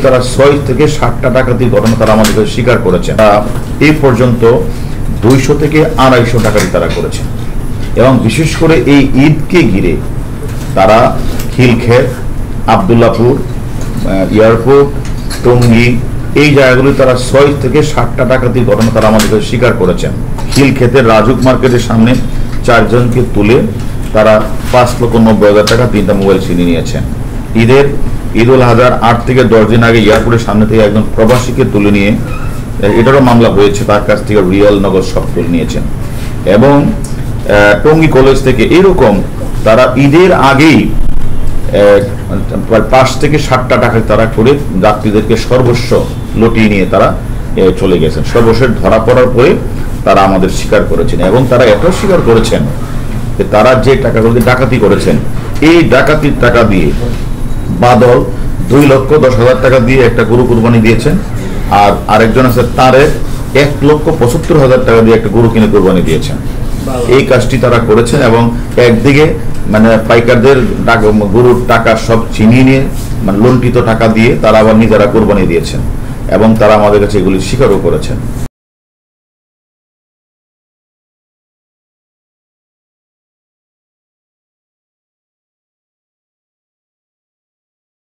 তারা 6 থেকে 7টা ডাকাতির ঘটনা তারা আমাদেরকে স্বীকার করেছেন। এই পর্যন্ত 200 থেকে 250 ডাকাতি তারা করেছেন এবং বিশেষ করে এই ঈদকে ঘিরে তারা খিলক্ষেত, আবদুল্লাপুর, এয়ারপোর্ট, টঙ্গী এই জায়গাগুলি তারা 6 থেকে 7টা ডাকাতির ঘটনা তারা আমাদেরকে স্বীকার করেছেন। খিলক্ষেতের রাজুক মার্কেটের সামনে 4 জনকে তুলে তারা 5,90,000 টাকা 3টা মোবাইল ছিনিয়ে নিয়েছেন। ঈদ উল আজহার 8 থেকে 10 দিন আগে এয়ারপোর্টের সামনে থেকে একজন প্রবাসীকে তুলে নিয়ে, এটারও মামলা হয়েছে, তার কাছ থেকে রিয়েল নগদ সব তুলে নিয়েছেন। এবং টঙ্গী কলেজ থেকে এরকম তারা ঈদের আগেই 5 থেকে 7টা টাকা তারা করে যাত্রীদেরকে সর্বস্ব লুটিয়ে নিয়ে তারা চলে গেছেন। সর্বশেষ ধরা পড়ার পরে তারা আমাদের স্বীকার করেছেন এবং তারা এটাও স্বীকার করেছেন যে তারা যে টাকাগুলো ডাকাতি করেছেন, এই ডাকাতির টাকা দিয়ে বাদল 2,10,000 টাকা দিয়ে একটা গরু কুরবানি দিয়েছেন, আর আরেকজন আছে তারে 1,75,000 টাকা দিয়ে একটা গরু কিনে কুরবানি দিয়েছেন। এই কাজটি তারা করেছেন এবং একদিকে মানে পাইকারদের গরুর টাকা সব ছিনিয়ে নিয়ে মানে লুণ্ঠিত টাকা দিয়ে তারা আবার নিজেরা কুরবানি দিয়েছেন এবং তারা আমাদের কাছে এগুলি স্বীকারও করেছেন।